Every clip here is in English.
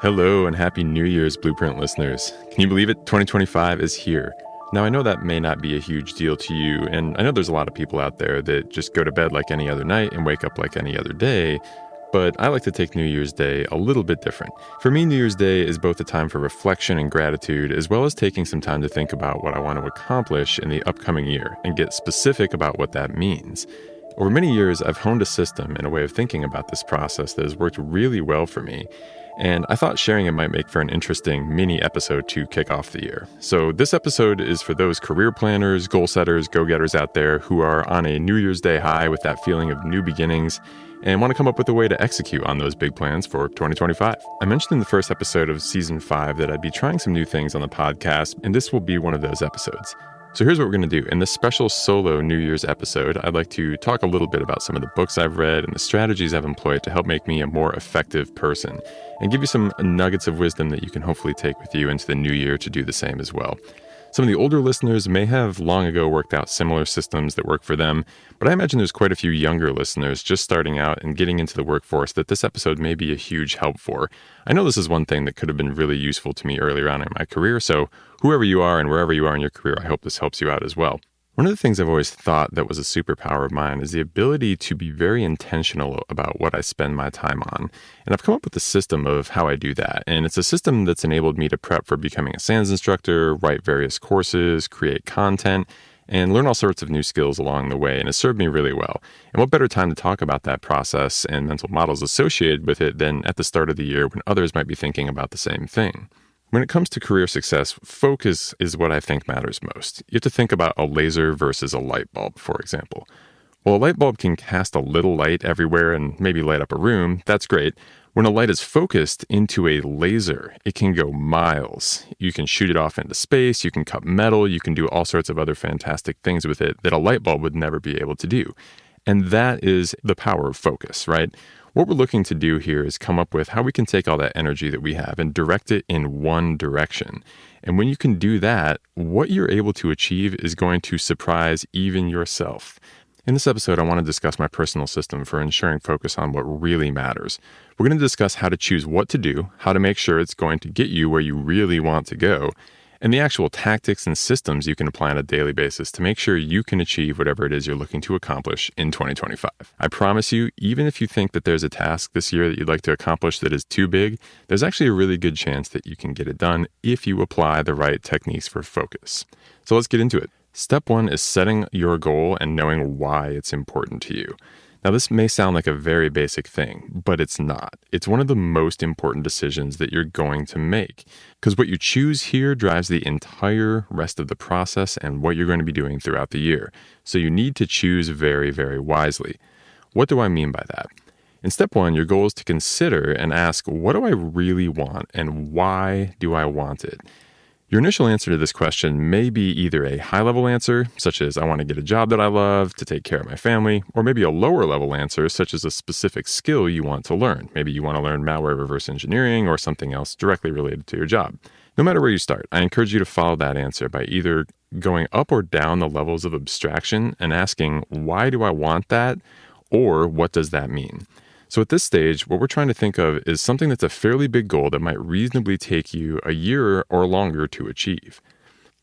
Hello and happy New Year's, Blueprint listeners. Can you believe it? 2025 is here. Now, I know that may not be a huge deal to you, and I know there's a lot of people out there that just go to bed like any other night and wake up like any other day, but I like to take New Year's Day a little bit different. For me, New Year's Day is both a time for reflection and gratitude, as well as taking some time to think about what I want to accomplish in the upcoming year and get specific about what that means. Over many years, I've honed a system and a way of thinking about this process that has worked really well for me. And I thought sharing it might make for an interesting mini episode to kick off the year. So this episode is for those career planners, goal setters, go-getters out there who are on a New Year's Day high with that feeling of new beginnings and want to come up with a way to execute on those big plans for 2025. I mentioned in the first episode of Season 5 that I'd be trying some new things on the podcast, and this will be one of those episodes. So here's what we're going to do. In this special solo New Year's episode, I'd like to talk a little bit about some of the books I've read and the strategies I've employed to help make me a more effective person and give you some nuggets of wisdom that you can hopefully take with you into the new year to do the same as well. Some of the older listeners may have long ago worked out similar systems that work for them, but I imagine there's quite a few younger listeners just starting out and getting into the workforce that this episode may be a huge help for. I know this is one thing that could have been really useful to me earlier on in my career, so whoever you are and wherever you are in your career, I hope this helps you out as well. One of the things I've always thought that was a superpower of mine is the ability to be very intentional about what I spend my time on. And I've come up with a system of how I do that. And it's a system that's enabled me to prep for becoming a SANS instructor, write various courses, create content, and learn all sorts of new skills along the way. And it's served me really well. And what better time to talk about that process and mental models associated with it than at the start of the year when others might be thinking about the same thing. When it comes to career success, focus is what I think matters most. You have to think about a laser versus a light bulb, for example. While a light bulb can cast a little light everywhere and maybe light up a room, that's great. When a light is focused into a laser, it can go miles. You can shoot it off into space, you can cut metal, you can do all sorts of other fantastic things with it that a light bulb would never be able to do. And that is the power of focus, right? What we're looking to do here is come up with how we can take all that energy that we have and direct it in one direction. And when you can do that, what you're able to achieve is going to surprise even yourself. In this episode, I want to discuss my personal system for ensuring focus on what really matters. We're going to discuss how to choose what to do, how to make sure it's going to get you where you really want to go, and the actual tactics and systems you can apply on a daily basis to make sure you can achieve whatever it is you're looking to accomplish in 2025. I promise you, even if you think that there's a task this year that you'd like to accomplish that is too big, there's actually a really good chance that you can get it done if you apply the right techniques for focus. So let's get into it. Step 1 is setting your goal and knowing why it's important to you. Now, this may sound like a very basic thing, but it's not. It's one of the most important decisions that you're going to make, because what you choose here drives the entire rest of the process and what you're going to be doing throughout the year. So you need to choose very, very wisely. What do I mean by that? In step 1, your goal is to consider and ask, what do I really want and why do I want it? Your initial answer to this question may be either a high-level answer, such as I want to get a job that I love to take care of my family, or maybe a lower-level answer, such as a specific skill you want to learn. Maybe you want to learn malware reverse engineering or something else directly related to your job. No matter where you start, I encourage you to follow that answer by either going up or down the levels of abstraction and asking, why do I want that, or what does that mean? So at this stage, what we're trying to think of is something that's a fairly big goal that might reasonably take you a year or longer to achieve.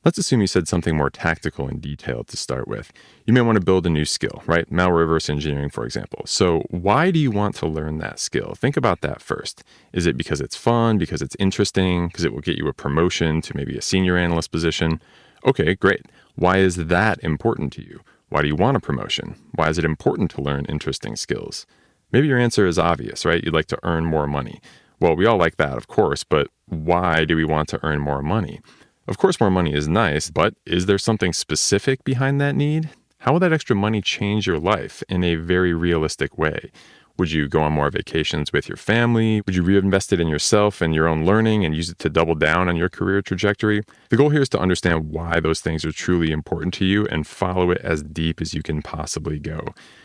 Let's assume you said something more tactical and detailed to start with. You may want to build a new skill, right? Malware reverse engineering, for example. So why do you want to learn that skill? Think about that first. Is it because it's fun, because it's interesting, because it will get you a promotion to maybe a senior analyst position? Okay, great. Why is that important to you? Why do you want a promotion? Why is it important to learn interesting skills? Maybe your answer is obvious, right? You'd like to earn more money. Well, we all like that, of course, but why do we want to earn more money? Of course, more money is nice, but is there something specific behind that need? How will that extra money change your life in a very realistic way? Would you go on more vacations with your family? Would you reinvest it in yourself and your own learning and use it to double down on your career trajectory? The goal here is to understand why those things are truly important to you and follow it as deep as you can possibly go.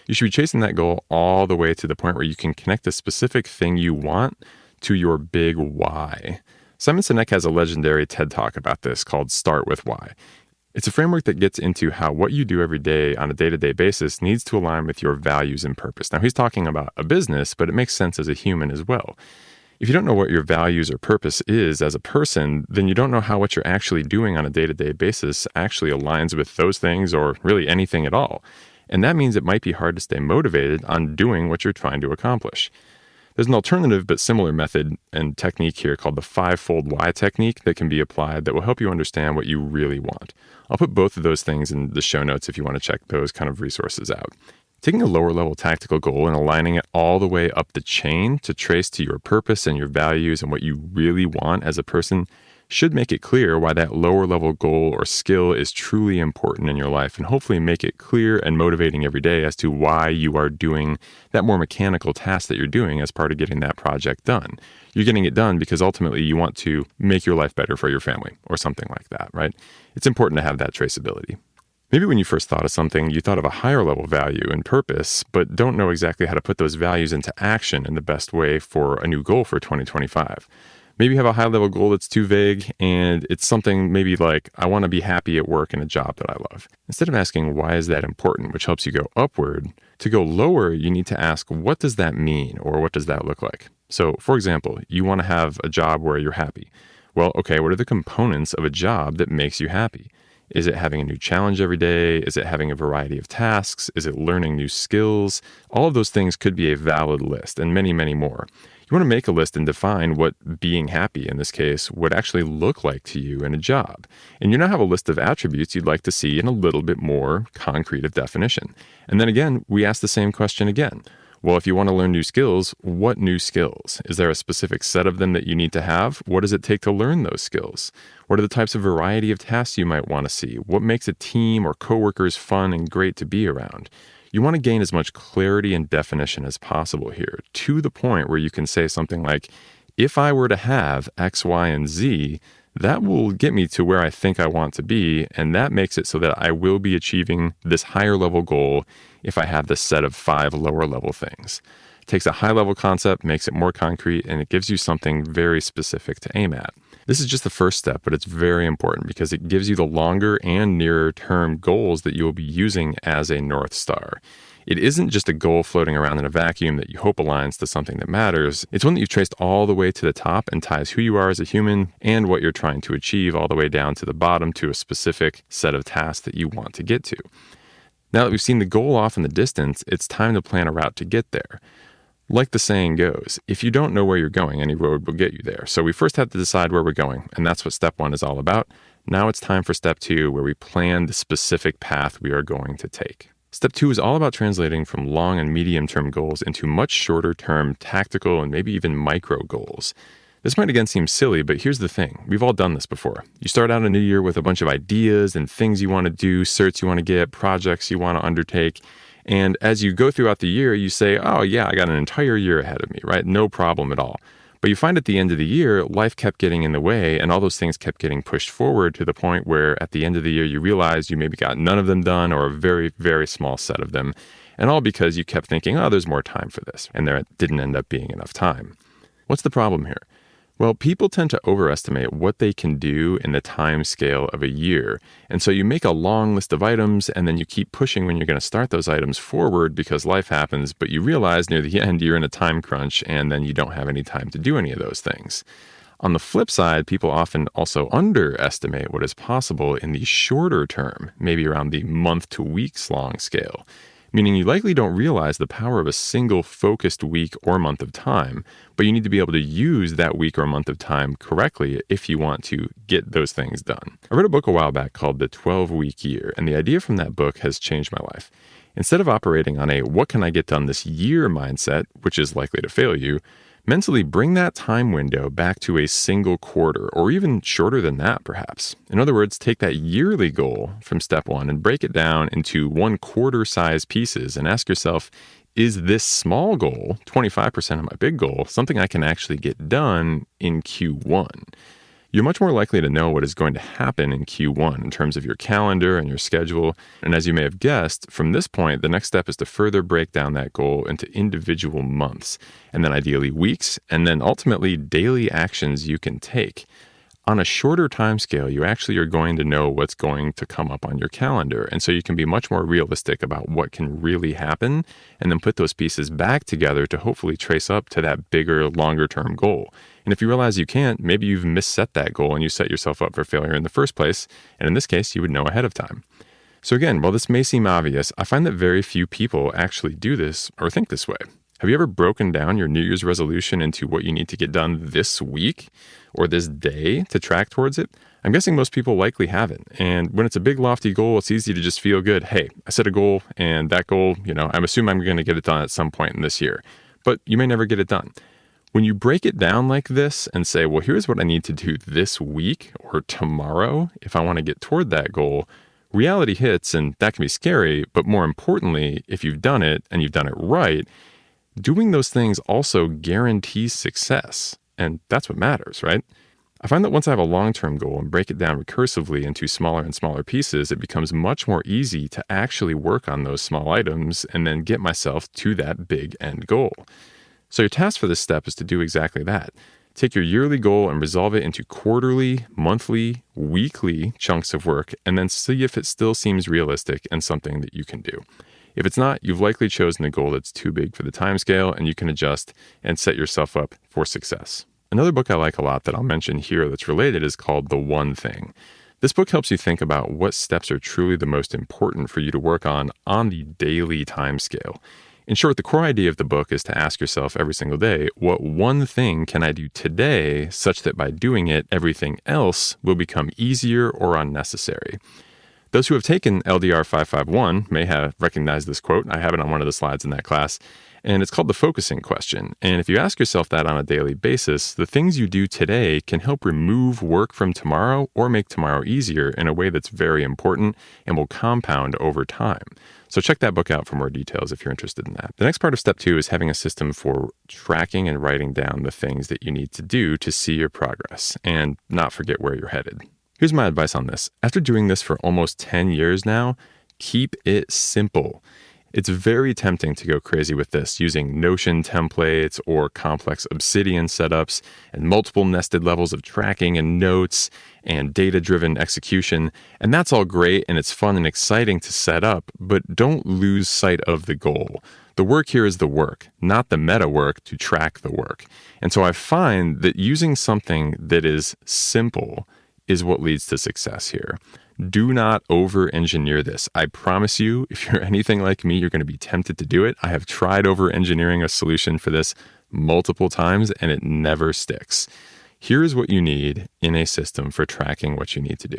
You should be chasing that goal all the way to the point where you can connect a specific thing you want to your big why. Simon Sinek has a legendary TED Talk about this called Start With Why. It's a framework that gets into how what you do every day on a day-to-day basis needs to align with your values and purpose. Now, he's talking about a business, but it makes sense as a human as well. If you don't know what your values or purpose is as a person, then you don't know how what you're actually doing on a day-to-day basis actually aligns with those things or really anything at all. And that means it might be hard to stay motivated on doing what you're trying to accomplish. There's an alternative but similar method and technique here called the five-fold why technique that can be applied that will help you understand what you really want. I'll put both of those things in the show notes if you want to check those kind of resources out. Taking a lower level tactical goal and aligning it all the way up the chain to trace to your purpose and your values and what you really want as a person should make it clear why that lower level goal or skill is truly important in your life, and hopefully make it clear and motivating every day as to why you are doing that more mechanical task that you're doing as part of getting that project done. You're getting it done because ultimately you want to make your life better for your family or something like that, right? It's important to have that traceability. Maybe when you first thought of something, you thought of a higher level value and purpose, but don't know exactly how to put those values into action in the best way for a new goal for 2025. Maybe you have a high level goal that's too vague, and it's something maybe like, I want to be happy at work in a job that I love. Instead of asking, why is that important, which helps you go upward, to go lower, you need to ask, what does that mean, or what does that look like? So, for example, you want to have a job where you're happy. Well, okay, what are the components of a job that makes you happy? Is it having a new challenge every day? Is it having a variety of tasks? Is it learning new skills? All of those things could be a valid list, and many, many more. You want to make a list and define what being happy, in this case, would actually look like to you in a job. And you now have a list of attributes you'd like to see in a little bit more concrete of definition. And then again, we ask the same question again. Well, if you want to learn new skills, what new skills? Is there a specific set of them that you need to have? What does it take to learn those skills? What are the types of variety of tasks you might want to see? What makes a team or coworkers fun and great to be around? You want to gain as much clarity and definition as possible here, to the point where you can say something like, if I were to have X, Y, and Z, that will get me to where I think I want to be, and that makes it so that I will be achieving this higher level goal if I have this set of 5 lower level things. It takes a high level concept, makes it more concrete, and it gives you something very specific to aim at. This is just the first step, but it's very important because it gives you the longer and nearer term goals that you will be using as a North Star. It isn't just a goal floating around in a vacuum that you hope aligns to something that matters. It's one that you've traced all the way to the top and ties who you are as a human and what you're trying to achieve all the way down to the bottom to a specific set of tasks that you want to get to. Now that we've seen the goal off in the distance, it's time to plan a route to get there. Like the saying goes, if you don't know where you're going, any road will get you there. So we first have to decide where we're going, and that's what step 1 is all about. Now it's time for step 2, where we plan the specific path we are going to take. Step 2 is all about translating from long and medium-term goals into much shorter-term tactical and maybe even micro goals. This might again seem silly, but here's the thing. We've all done this before. You start out a new year with a bunch of ideas and things you want to do, certs you want to get, projects you want to undertake. And as you go throughout the year, you say, oh yeah, I got an entire year ahead of me, right? No problem at all. But you find at the end of the year, life kept getting in the way and all those things kept getting pushed forward to the point where at the end of the year, you realize you maybe got none of them done or a very, very small set of them. And all because you kept thinking, oh, there's more time for this. And there didn't end up being enough time. What's the problem here? Well, people tend to overestimate what they can do in the time scale of a year. And so you make a long list of items and then you keep pushing when you're going to start those items forward because life happens, but you realize near the end you're in a time crunch and then you don't have any time to do any of those things. On the flip side, people often also underestimate what is possible in the shorter term, maybe around the month to weeks long scale. Meaning you likely don't realize the power of a single focused week or month of time, but you need to be able to use that week or month of time correctly if you want to get those things done. I read a book a while back called The 12-Week Year, and the idea from that book has changed my life. Instead of operating on a what can I get done this year mindset, which is likely to fail you, mentally bring that time window back to a single quarter, or even shorter than that, perhaps. In other words, take that yearly goal from step 1 and break it down into 1/4 size pieces and ask yourself, is this small goal, 25% of my big goal, something I can actually get done in Q1? You're much more likely to know what is going to happen in Q1 in terms of your calendar and your schedule. And as you may have guessed, from this point, the next step is to further break down that goal into individual months, and then ideally weeks, and then ultimately daily actions you can take. On a shorter time scale, you actually are going to know what's going to come up on your calendar. And so you can be much more realistic about what can really happen and then put those pieces back together to hopefully trace up to that bigger, longer term goal. And if you realize you can't, maybe you've misset that goal and you set yourself up for failure in the first place. And in this case, you would know ahead of time. So again, while this may seem obvious, I find that very few people actually do this or think this way. Have you ever broken down your New Year's resolution into what you need to get done this week or this day to track towards it? I'm guessing most people likely haven't. And when it's a big, lofty goal, it's easy to just feel good. Hey, I set a goal, and that goal, I'm assuming I'm going to get it done at some point in this year. But you may never get it done. When you break it down like this and say, well, here's what I need to do this week or tomorrow if I want to get toward that goal, reality hits, and that can be scary. But more importantly, if you've done it and you've done it right, doing those things also guarantees success, and that's what matters, right? I find that once I have a long-term goal and break it down recursively into smaller and smaller pieces, it becomes much more easy to actually work on those small items and then get myself to that big end goal. So your task for this step is to do exactly that. Take your yearly goal and resolve it into quarterly, monthly, weekly chunks of work, and then see if it still seems realistic and something that you can do. If it's not, you've likely chosen a goal that's too big for the timescale, and you can adjust and set yourself up for success. Another book I like a lot that I'll mention here that's related is called The One Thing. This book helps you think about what steps are truly the most important for you to work on the daily timescale. In short, the core idea of the book is to ask yourself every single day, what one thing can I do today such that by doing it, everything else will become easier or unnecessary? Those who have taken LDR 551 may have recognized this quote. I have it on one of the slides in that class, and it's called the focusing question. And if you ask yourself that on a daily basis, the things you do today can help remove work from tomorrow or make tomorrow easier in a way that's very important and will compound over time. So check that book out for more details if you're interested in that. The next part of step 2 is having a system for tracking and writing down the things that you need to do to see your progress and not forget where you're headed. Here's my advice on this. After doing this for almost 10 years now, keep it simple. It's very tempting to go crazy with this, using Notion templates or complex Obsidian setups and multiple nested levels of tracking and notes and data-driven execution. And that's all great and it's fun and exciting to set up, but don't lose sight of the goal. The work here is the work, not the meta work to track the work. And so I find that using something that is simple is what leads to success here. Do not over-engineer this. I promise you, if you're anything like me, you're going to be tempted to do it. I have tried over-engineering a solution for this multiple times, and it never sticks. Here's what you need in a system for tracking what you need to do.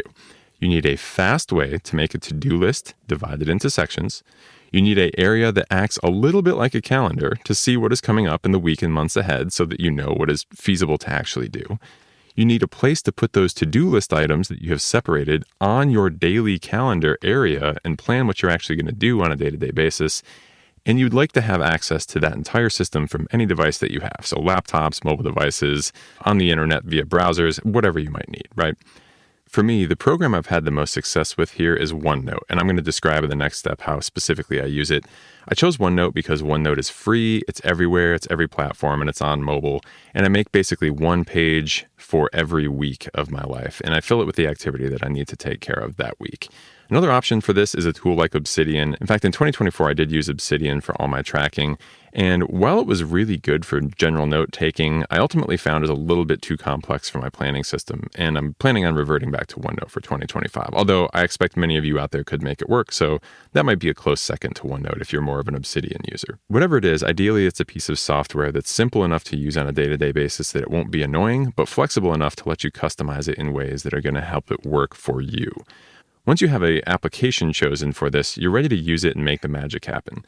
You need a fast way to make a to-do list divided into sections. You need an area that acts a little bit like a calendar to see what is coming up in the week and months ahead so that you know what is feasible to actually do. You need a place to put those to-do list items that you have separated on your daily calendar area and plan what you're actually going to do on a day-to-day basis. And you'd like to have access to that entire system from any device that you have. So laptops, mobile devices, on the internet via browsers, whatever you might need, right? For me, the program I've had the most success with here is OneNote, and I'm going to describe in the next step how specifically I use it. I chose OneNote because OneNote is free, it's everywhere, it's every platform, and it's on mobile. And I make basically one page for every week of my life, and I fill it with the activity that I need to take care of that week. Another option for this is a tool like Obsidian. In fact, in 2024, I did use Obsidian for all my tracking. And while it was really good for general note taking, I ultimately found it a little bit too complex for my planning system. And I'm planning on reverting back to OneNote for 2025. Although I expect many of you out there could make it work. So that might be a close second to OneNote if you're more of an Obsidian user. Whatever it is, ideally it's a piece of software that's simple enough to use on a day-to-day basis that it won't be annoying, but flexible enough to let you customize it in ways that are going to help it work for you. Once you have an application chosen for this, you're ready to use it and make the magic happen.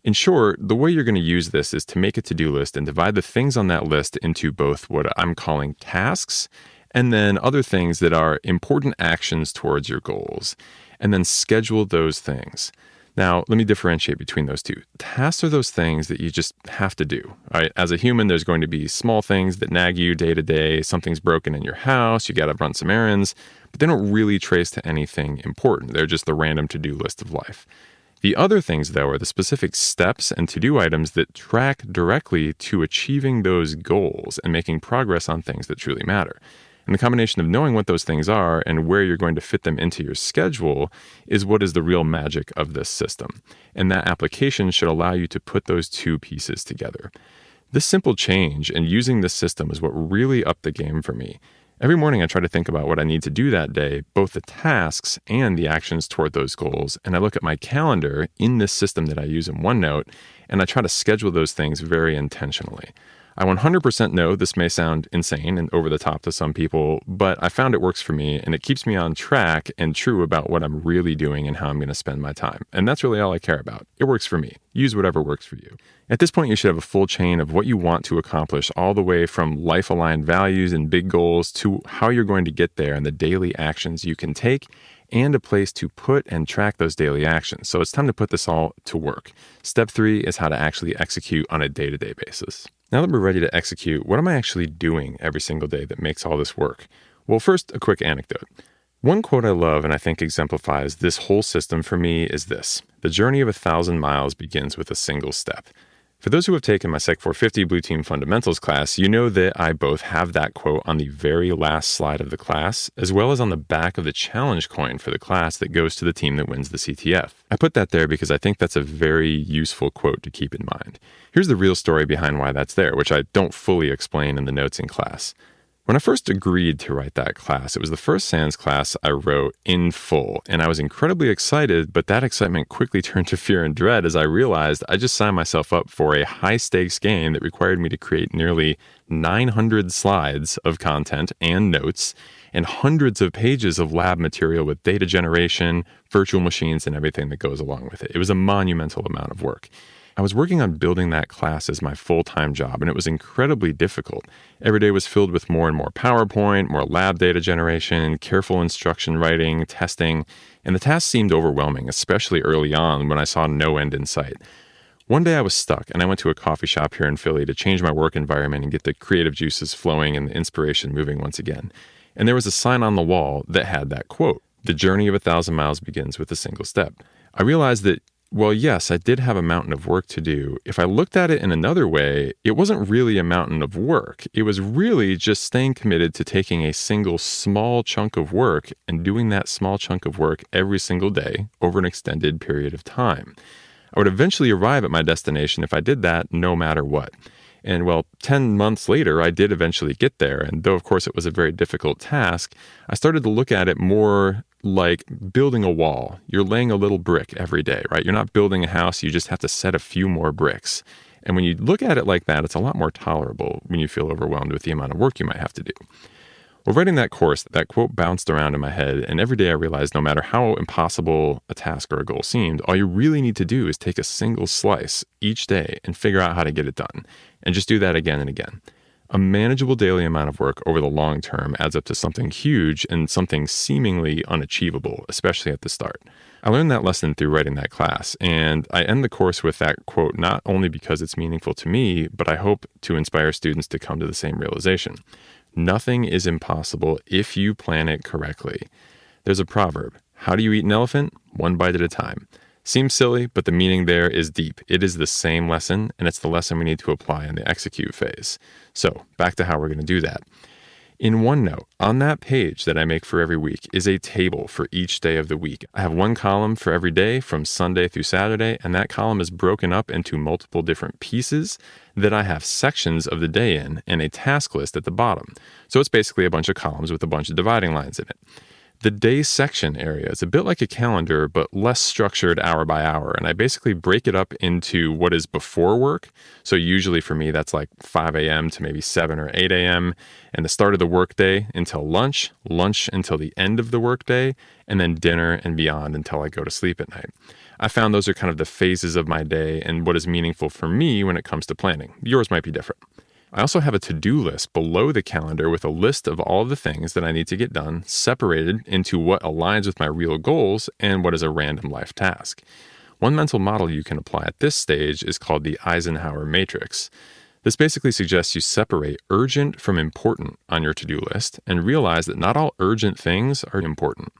In short, the way you're going to use this is to make a to-do list and divide the things on that list into both what I'm calling tasks and then other things that are important actions towards your goals, and then schedule those things. Now, let me differentiate between those two. Tasks are those things that you just have to do, right? As a human, there's going to be small things that nag you day to day. Something's broken in your house, you got to run some errands, but they don't really trace to anything important. They're just the random to-do list of life. The other things, though, are the specific steps and to-do items that track directly to achieving those goals and making progress on things that truly matter. And the combination of knowing what those things are and where you're going to fit them into your schedule is what is the real magic of this system. And that application should allow you to put those two pieces together. This simple change and using this system is what really upped the game for me. Every morning I try to think about what I need to do that day, both the tasks and the actions toward those goals, and I look at my calendar in this system that I use in OneNote, and I try to schedule those things very intentionally. I 100% know this may sound insane and over the top to some people, but I found it works for me and it keeps me on track and true about what I'm really doing and how I'm going to spend my time. And that's really all I care about. It works for me. Use whatever works for you. At this point, you should have a full chain of what you want to accomplish, all the way from life-aligned values and big goals to how you're going to get there and the daily actions you can take, and a place to put and track those daily actions. So it's time to put this all to work. Step 3 is how to actually execute on a day-to-day basis. Now that we're ready to execute, what am I actually doing every single day that makes all this work? Well, first, a quick anecdote. One quote I love and I think exemplifies this whole system for me is this: "The journey of 1,000 miles begins with a single step." For those who have taken my Sec 450 Blue Team Fundamentals class, you know that I both have that quote on the very last slide of the class, as well as on the back of the challenge coin for the class that goes to the team that wins the CTF. I put that there because I think that's a very useful quote to keep in mind. Here's the real story behind why that's there, which I don't fully explain in the notes in class. When I first agreed to write that class, it was the first SANS class I wrote in full, and I was incredibly excited, but that excitement quickly turned to fear and dread as I realized I just signed myself up for a high-stakes game that required me to create nearly 900 slides of content and notes, and hundreds of pages of lab material with data generation, virtual machines, and everything that goes along with it. It was a monumental amount of work. I was working on building that class as my full-time job, and it was incredibly difficult. Every day was filled with more and more PowerPoint, more lab data generation, careful instruction writing, testing, and the task seemed overwhelming, especially early on when I saw no end in sight. One day I was stuck, and I went to a coffee shop here in Philly to change my work environment and get the creative juices flowing and the inspiration moving once again. And there was a sign on the wall that had that quote: "The journey of 1,000 miles begins with a single step." I realized that, well, yes, I did have a mountain of work to do. If I looked at it in another way, it wasn't really a mountain of work. It was really just staying committed to taking a single small chunk of work and doing that small chunk of work every single day over an extended period of time. I would eventually arrive at my destination if I did that no matter what. And well, 10 months later, I did eventually get there. And though, of course, it was a very difficult task, I started to look at it more like building a wall. You're laying a little brick every day, right? You're not building a house. You just have to set a few more bricks. And when you look at it like that, it's a lot more tolerable when you feel overwhelmed with the amount of work you might have to do. Well, writing that course, that quote bounced around in my head, and every day I realized no matter how impossible a task or a goal seemed, all you really need to do is take a single slice each day and figure out how to get it done. And just do that again and again. A manageable daily amount of work over the long term adds up to something huge and something seemingly unachievable, especially at the start. I learned that lesson through writing that class, and I end the course with that quote not only because it's meaningful to me, but I hope to inspire students to come to the same realization. Nothing is impossible if you plan it correctly. There's a proverb: how do you eat an elephant? One bite at a time. Seems silly, but the meaning there is deep. It is the same lesson, and it's the lesson we need to apply in the execute phase. So, back to how we're going to do that. In OneNote, on that page that I make for every week is a table for each day of the week. I have one column for every day from Sunday through Saturday, and that column is broken up into multiple different pieces that I have sections of the day in and a task list at the bottom. So it's basically a bunch of columns with a bunch of dividing lines in it. The day section area is a bit like a calendar, but less structured hour by hour. And I basically break it up into what is before work. So usually for me, that's like 5 a.m. to maybe 7 or 8 a.m. and the start of the workday until lunch until the end of the workday, and then dinner and beyond until I go to sleep at night. I found those are kind of the phases of my day and what is meaningful for me when it comes to planning. Yours might be different. I also have a to-do list below the calendar with a list of all of the things that I need to get done, separated into what aligns with my real goals and what is a random life task. One mental model you can apply at this stage is called the Eisenhower matrix. This basically suggests you separate urgent from important on your to-do list and realize that not all urgent things are important.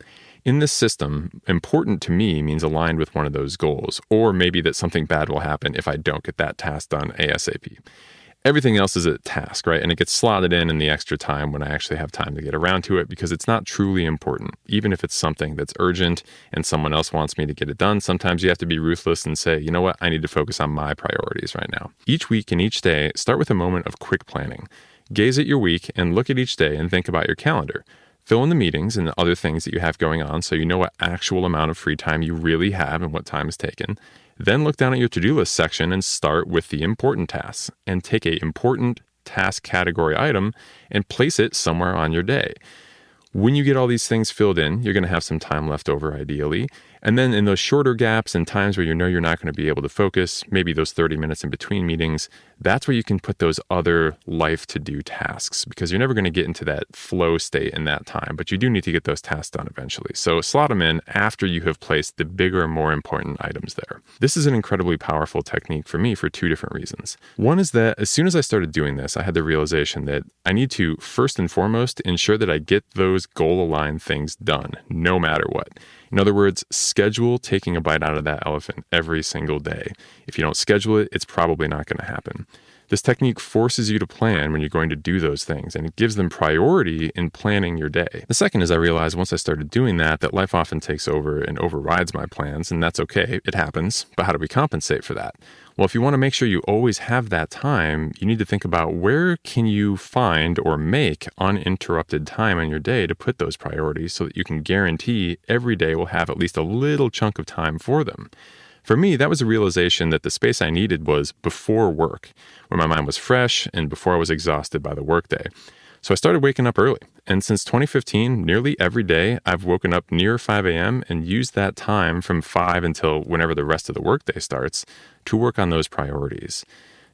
In this system, important to me means aligned with one of those goals, or maybe that something bad will happen if I don't get that task done ASAP. Everything else is a task, right? And it gets slotted in the extra time when I actually have time to get around to it because it's not truly important. Even if it's something that's urgent and someone else wants me to get it done, sometimes you have to be ruthless and say, you know what, I need to focus on my priorities right now. Each week and each day, start with a moment of quick planning. Gaze at your week and look at each day and think about your calendar. Fill in the meetings and the other things that you have going on so you know what actual amount of free time you really have and what time is taken. Then look down at your to-do list section and start with the important tasks and take a important task category item and place it somewhere on your day. When you get all these things filled in, you're going to have some time left over ideally. And then in those shorter gaps and times where you know you're not going to be able to focus, maybe those 30 minutes in between meetings, that's where you can put those other life to-do tasks because you're never going to get into that flow state in that time, but you do need to get those tasks done eventually. So slot them in after you have placed the bigger, more important items there. This is an incredibly powerful technique for me for two different reasons. One is that as soon as I started doing this, I had the realization that I need to first and foremost ensure that I get those goal-aligned things done, no matter what. In other words, schedule taking a bite out of that elephant every single day. If you don't schedule it, it's probably not going to happen. This technique forces you to plan when you're going to do those things, and it gives them priority in planning your day. The second is I realized once I started doing that life often takes over and overrides my plans, and that's okay. It happens. But how do we compensate for that? Well, if you want to make sure you always have that time, you need to think about where can you find or make uninterrupted time in your day to put those priorities so that you can guarantee every day will have at least a little chunk of time for them. For me, that was a realization that the space I needed was before work, when my mind was fresh and before I was exhausted by the workday. So I started waking up early. And since 2015, nearly every day, I've woken up near 5 a.m. and used that time from 5 until whenever the rest of the workday starts to work on those priorities.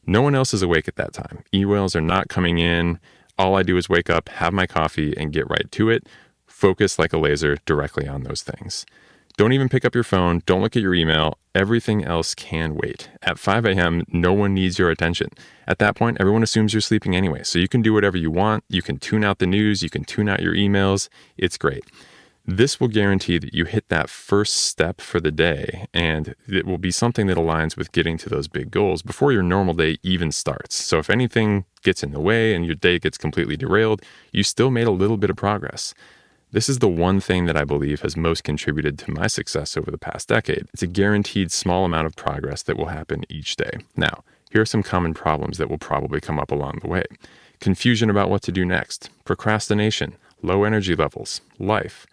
No one else is awake at that time. Emails are not coming in. All I do is wake up, have my coffee, and get right to it. Focus like a laser directly on those things. Don't even pick up your phone. Don't look at your email. Everything else can wait. At 5 a.m., no one needs your attention. At that point, everyone assumes you're sleeping anyway. So you can do whatever you want. You can tune out the news. You can tune out your emails. It's great. This will guarantee that you hit that first step for the day, and it will be something that aligns with getting to those big goals before your normal day even starts. So if anything gets in the way and your day gets completely derailed, you still made a little bit of progress. This is the one thing that I believe has most contributed to my success over the past decade. It's a guaranteed small amount of progress that will happen each day. Now, here are some common problems that will probably come up along the way. Confusion about what to do next, procrastination, low energy levels, life.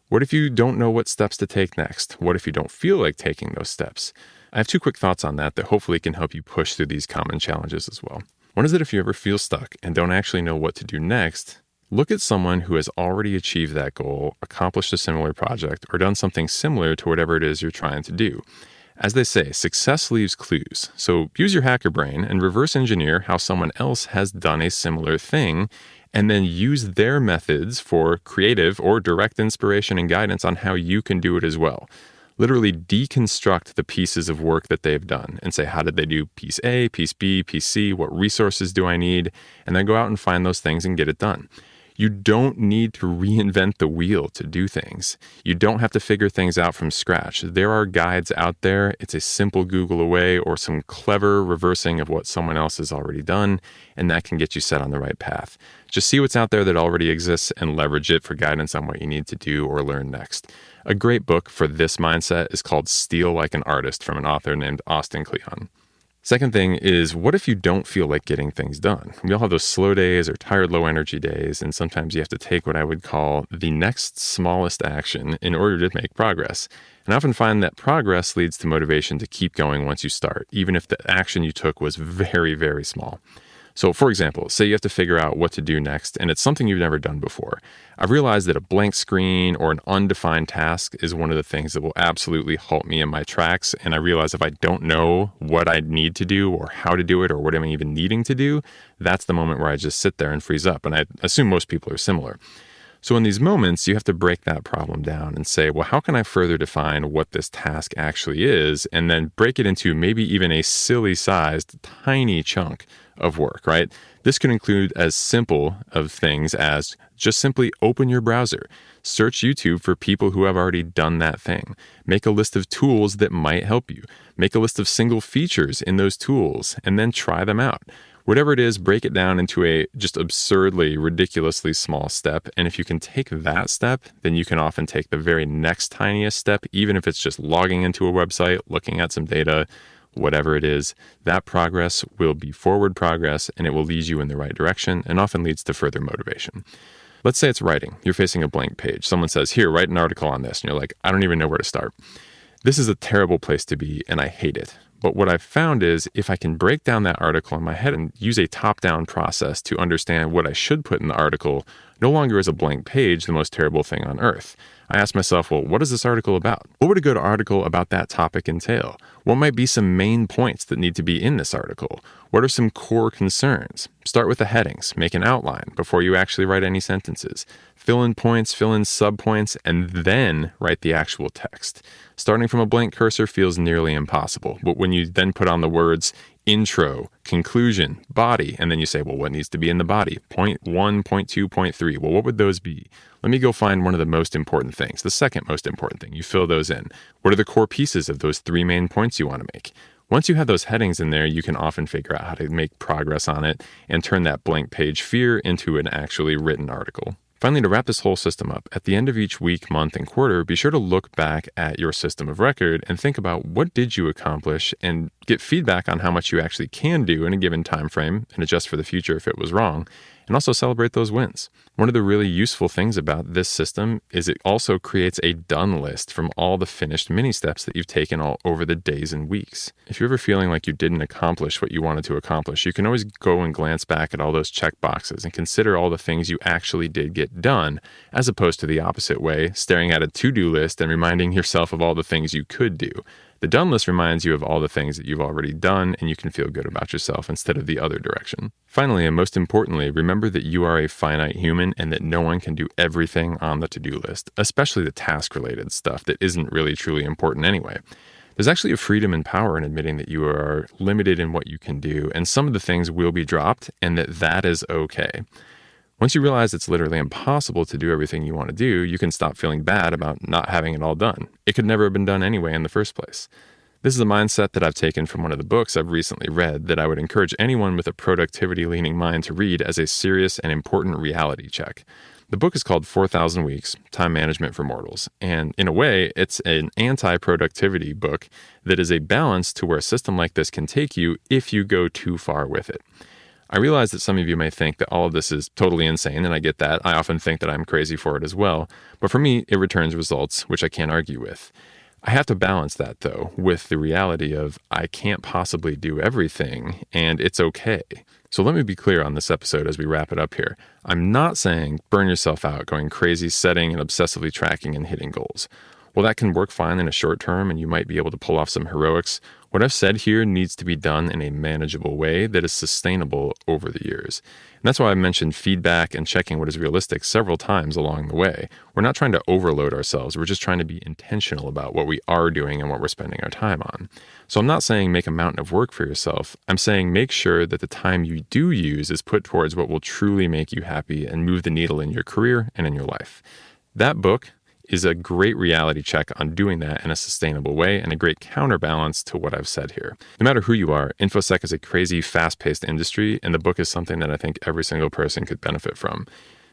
What if you don't know what steps to take next? What if you don't feel like taking those steps? I have two quick thoughts on that hopefully can help you push through these common challenges as well. One is that if you ever feel stuck and don't actually know what to do next, look at someone who has already achieved that goal, accomplished a similar project, or done something similar to whatever it is you're trying to do. As they say, success leaves clues. So use your hacker brain and reverse engineer how someone else has done a similar thing, and then use their methods for creative or direct inspiration and guidance on how you can do it as well. Literally deconstruct the pieces of work that they've done and say, how did they do piece A, piece B, piece C? What resources do I need? And then go out and find those things and get it done. You don't need to reinvent the wheel to do things. You don't have to figure things out from scratch. There are guides out there. It's a simple Google away or some clever reversing of what someone else has already done, and that can get you set on the right path. Just see what's out there that already exists and leverage it for guidance on what you need to do or learn next. A great book for this mindset is called Steal Like an Artist from an author named Austin Kleon. Second thing is, what if you don't feel like getting things done? We all have those slow days or tired, low energy days, and sometimes you have to take what I would call the next smallest action in order to make progress. And I often find that progress leads to motivation to keep going once you start, even if the action you took was very, very small. So for example, say you have to figure out what to do next, and it's something you've never done before. I've realized that a blank screen or an undefined task is one of the things that will absolutely halt me in my tracks. And I realize if I don't know what I need to do or how to do it or what I'm even needing to do, that's the moment where I just sit there and freeze up. And I assume most people are similar. So in these moments, you have to break that problem down and say, well, how can I further define what this task actually is? And then break it into maybe even a silly sized, tiny chunk of work, right? This could include as simple of things as just simply open your browser, search YouTube for people who have already done that thing, make a list of tools that might help you, make a list of single features in those tools, and then try them out. Whatever it is, break it down into a just absurdly, ridiculously small step. And if you can take that step, then you can often take the very next tiniest step, even if it's just logging into a website, looking at some data, whatever it is. That progress will be forward progress, and it will lead you in the right direction and often leads to further motivation. Let's say it's writing. You're facing a blank page. Someone says, here, write an article on this. And you're like, I don't even know where to start. This is a terrible place to be, and I hate it. But what I've found is if I can break down that article in my head and use a top-down process to understand what I should put in the article, no longer is a blank page the most terrible thing on earth. I ask myself, well, what is this article about? What would a good article about that topic entail? What might be some main points that need to be in this article? What are some core concerns? Start with the headings, make an outline before you actually write any sentences. Fill in points, fill in subpoints, and then write the actual text. Starting from a blank cursor feels nearly impossible, but when you then put on the words intro, conclusion, body, and then you say, well, what needs to be in the body? Point 1, point 2, point 3. Well, what would those be? Let me go find one of the most important things, the second most important thing. You fill those in. What are the core pieces of those 3 main points you want to make? Once you have those headings in there, you can often figure out how to make progress on it and turn that blank page fear into an actually written article. Finally, to wrap this whole system up, at the end of each week, month, and quarter, be sure to look back at your system of record and think about what did you accomplish and get feedback on how much you actually can do in a given time frame and adjust for the future if it was wrong, and also celebrate those wins. One of the really useful things about this system is it also creates a done list from all the finished mini steps that you've taken all over the days and weeks. If you're ever feeling like you didn't accomplish what you wanted to accomplish, you can always go and glance back at all those check boxes and consider all the things you actually did get done, as opposed to the opposite way, staring at a to-do list and reminding yourself of all the things you could do. The done list reminds you of all the things that you've already done, and you can feel good about yourself instead of the other direction. Finally, and most importantly, remember that you are a finite human and that no one can do everything on the to-do list, especially the task-related stuff that isn't really truly important anyway. There's actually a freedom and power in admitting that you are limited in what you can do, and some of the things will be dropped, and that is okay. Once you realize it's literally impossible to do everything you want to do, you can stop feeling bad about not having it all done. It could never have been done anyway in the first place. This is a mindset that I've taken from one of the books I've recently read that I would encourage anyone with a productivity-leaning mind to read as a serious and important reality check. The book is called 4,000 Weeks, Time Management for Mortals, and in a way, it's an anti-productivity book that is a balance to where a system like this can take you if you go too far with it. I realize that some of you may think that all of this is totally insane, and I get that. I often think that I'm crazy for it as well. But for me, it returns results, which I can't argue with. I have to balance that, though, with the reality of I can't possibly do everything, and it's okay. So let me be clear on this episode as we wrap it up here. I'm not saying burn yourself out, going crazy, setting and obsessively tracking and hitting goals. Well, that can work fine in a short term, and you might be able to pull off some heroics. What I've said here needs to be done in a manageable way that is sustainable over the years. And that's why I mentioned feedback and checking what is realistic several times along the way. We're not trying to overload ourselves. We're just trying to be intentional about what we are doing and what we're spending our time on. So I'm not saying make a mountain of work for yourself. I'm saying make sure that the time you do use is put towards what will truly make you happy and move the needle in your career and in your life. That book is a great reality check on doing that in a sustainable way and a great counterbalance to what I've said here. No matter who you are, InfoSec is a crazy, fast-paced industry, and the book is something that I think every single person could benefit from.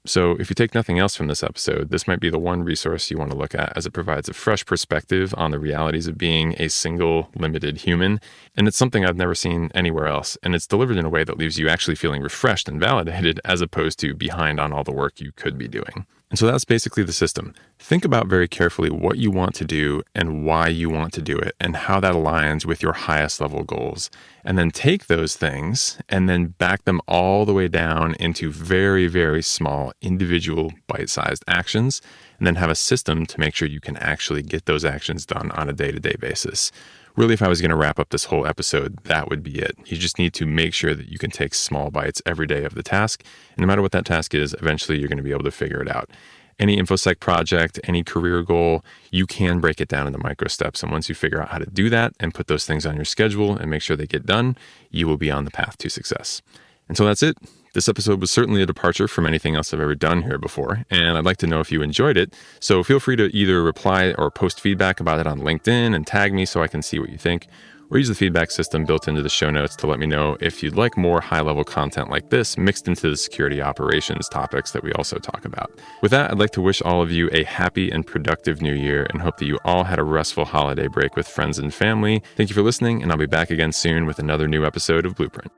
So if you take nothing else from this episode, this might be the one resource you want to look at, as it provides a fresh perspective on the realities of being a single, limited human. And it's something I've never seen anywhere else. And it's delivered in a way that leaves you actually feeling refreshed and validated, as opposed to behind on all the work you could be doing. And so that's basically the system. Think about very carefully what you want to do and why you want to do it and how that aligns with your highest level goals. And then take those things and then back them all the way down into very, very small individual bite-sized actions, and then have a system to make sure you can actually get those actions done on a day-to-day basis. Really, if I was going to wrap up this whole episode, that would be it. You just need to make sure that you can take small bites every day of the task. And no matter what that task is, eventually you're going to be able to figure it out. Any InfoSec project, any career goal, you can break it down into micro steps. And once you figure out how to do that and put those things on your schedule and make sure they get done, you will be on the path to success. And so that's it. This episode was certainly a departure from anything else I've ever done here before, and I'd like to know if you enjoyed it. So feel free to either reply or post feedback about it on LinkedIn and tag me so I can see what you think. or use the feedback system built into the show notes to let me know if you'd like more high-level content like this mixed into the security operations topics that we also talk about. With that, I'd like to wish all of you a happy and productive new year and hope that you all had a restful holiday break with friends and family. Thank you for listening, and I'll be back again soon with another new episode of Blueprint.